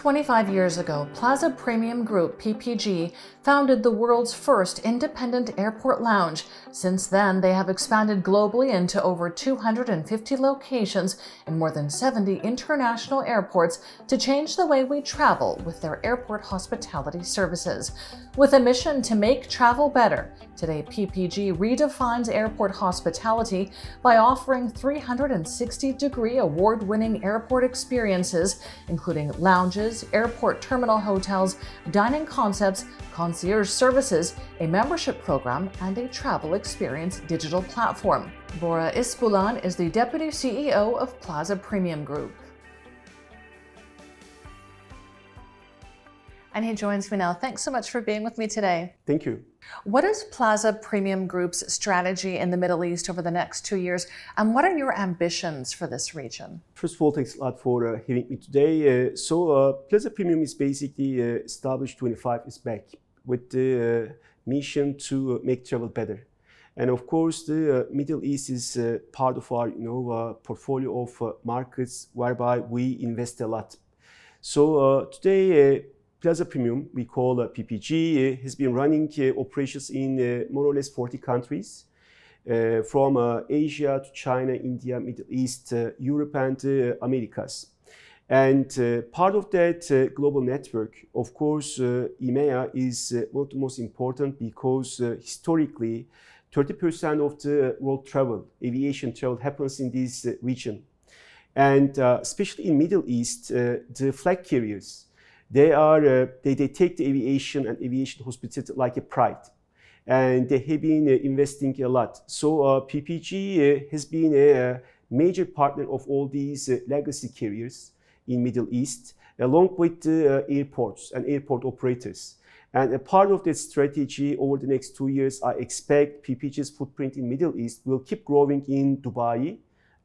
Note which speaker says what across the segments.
Speaker 1: 25 years ago, Plaza Premium Group (PPG) founded the world's first independent airport lounge. Since then, they have expanded globally into over 250 locations in more than 70 international airports to change the way we travel with their airport hospitality services. With a mission to make travel better, today PPG redefines airport hospitality by offering 360-degree award-winning airport experiences, including lounges, airport terminal hotels, dining concepts, concierge services, a membership program, and a travel experience digital platform. Bora Isbulan is the Deputy CEO of Plaza Premium Group. And he joins me now. Thanks so much for being with me today.
Speaker 2: Thank you.
Speaker 1: What is Plaza Premium Group's strategy in the Middle East over the next 2 years, and what are your ambitions for this region?
Speaker 2: First of all, thanks a lot for having me today. Plaza Premium is basically established 25 years back with the mission to make travel better. And of course, the Middle East is part of our portfolio of markets whereby we invest a lot. Today, Plaza Premium, we call PPG, has been running operations in more or less 40 countries, from Asia to China, India, Middle East, Europe, and Americas. And part of that global network, of course, EMEA is one of the most important because historically, 30% of the world travel, aviation travel, happens in this region. And especially in Middle East, the flag carriers, they take the aviation and aviation hospitality like a pride, and they have been investing a lot. PPG has been a major partner of all these legacy carriers in Middle East, along with the airports and airport operators. And a part of that strategy over the next 2 years, I expect PPG's footprint in Middle East will keep growing in Dubai,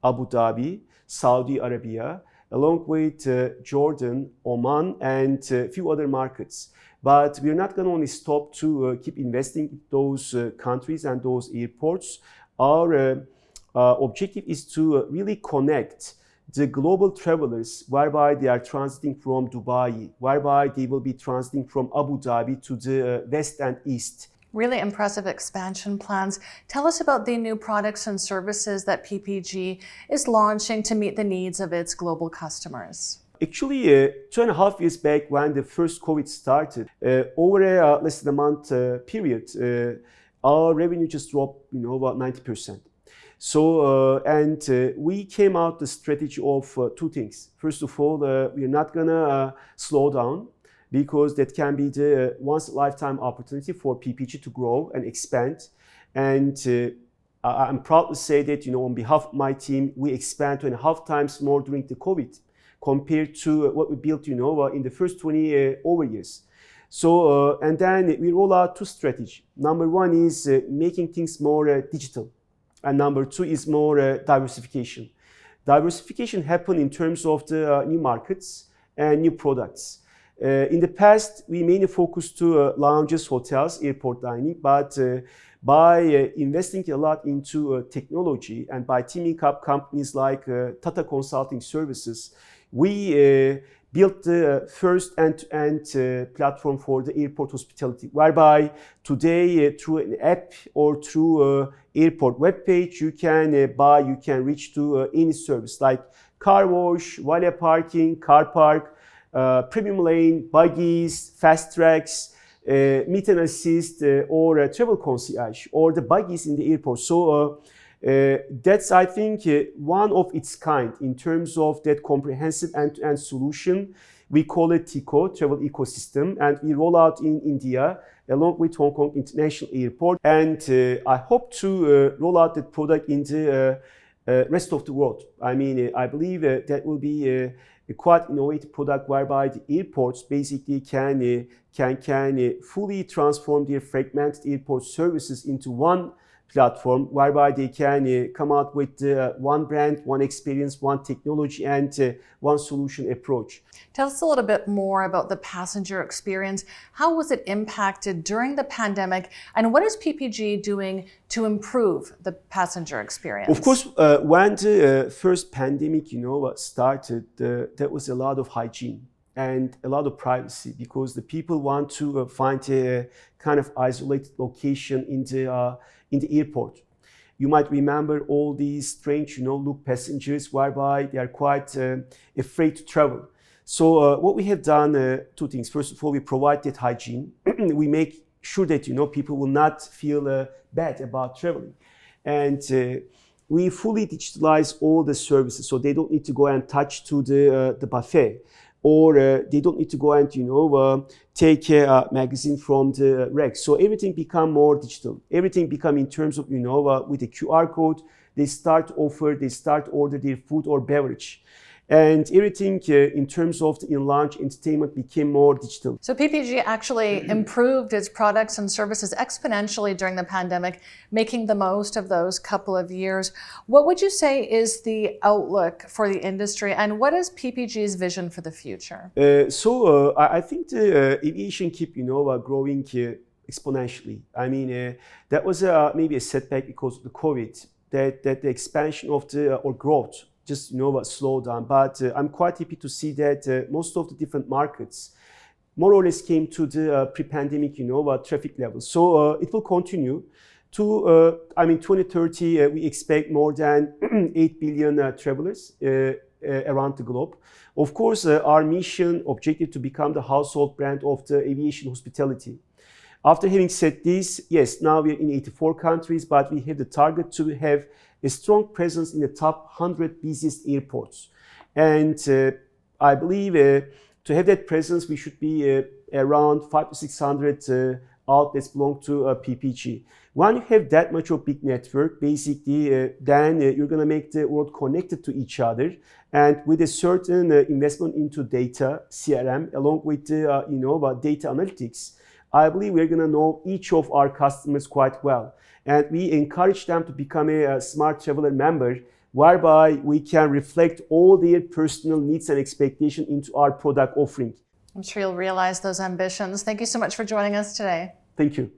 Speaker 2: Abu Dhabi, Saudi Arabia, along with Jordan, Oman, and a few other markets. But we're not going to only stop to keep investing in those countries and those airports. Our objective is to really connect the global travelers, whereby they are transiting from Dubai, whereby they will be transiting from Abu Dhabi to the west and east.
Speaker 1: Really impressive expansion plans. Tell us about the new products and services that PPG is launching to meet the needs of its global customers.
Speaker 2: Actually, 2.5 years back when the first COVID started, over a less than a month period, our revenue just dropped about 90%. We came out the strategy of two things. First of all, we are not gonna slow down, because that can be the once-in-a-lifetime opportunity for PPG to grow and expand. And I'm proud to say that, on behalf of my team, we expand 2.5 times more during the COVID compared to what we built, in the first 20 over years. And then we roll out two strategies. Number one is making things more digital. And number two is more diversification. Diversification happened in terms of the new markets and new products. In the past, we mainly focused to lounges, hotels, airport dining, but by investing a lot into technology and by teaming up companies like Tata Consulting Services, we built the first end-to-end platform for the airport hospitality, whereby today through an app or through airport webpage, you can reach to any service like car wash, valet parking, car park, premium lane, buggies, fast tracks, meet and assist, or travel concierge, or the buggies in the airport. That's, I think, one of its kind in terms of that comprehensive end-to-end solution. We call it TICO, Travel Ecosystem, and we roll out in India along with Hong Kong International Airport. And I hope to roll out that product in the rest of the world. I mean, I believe that will be a quite innovative product whereby the airports basically can fully transform their fragmented airport services into one platform, whereby they can come out with one brand, one experience, one technology, and one solution approach.
Speaker 1: Tell us a little bit more about the passenger experience. How was it impacted during the pandemic, and what is PPG doing to improve the passenger experience?
Speaker 2: Of course, when the first pandemic, started, there was a lot of hygiene. and a lot of privacy, because the people want to find a kind of isolated location in the airport. You might remember all these strange, look passengers whereby they are quite afraid to travel. So what we have done, two things. First of all, we provide that hygiene. We make sure that people will not feel bad about traveling, and we fully digitalize all the services, so they don't need to go and touch to the buffet, or they don't need to go and take a magazine from the rack. So everything become more digital. Everything become in terms of with a QR code, they start order their food or beverage. And everything in terms of the in-lounge entertainment became more digital.
Speaker 1: So PPG actually improved its products and services exponentially during the pandemic, making the most of those couple of years. What would you say is the outlook for the industry, and what is PPG's vision for the future?
Speaker 2: I think the aviation keep growing exponentially. I mean, that was maybe a setback because of the COVID, that the expansion of or growth just slow down. But I'm quite happy to see that most of the different markets more or less came to the pre-pandemic traffic levels. So it will continue to 2030 we expect more than 8 billion travelers around the globe. Of course, our mission objective to become the household brand of the aviation hospitality. After having said this, yes, now we're in 84 countries, but we have the target to have a strong presence in the top 100 busiest airports. And I believe to have that presence, we should be around 500 to 600 outlets belong to PPG. When you have that much of a big network, basically, then you're going to make the world connected to each other. And with a certain investment into data, CRM, along with data analytics, I believe we're going to know each of our customers quite well. And we encourage them to become a Smart Traveler member, whereby we can reflect all their personal needs and expectations into our product offering.
Speaker 1: I'm sure you'll realize those ambitions. Thank you so much for joining us today.
Speaker 2: Thank you.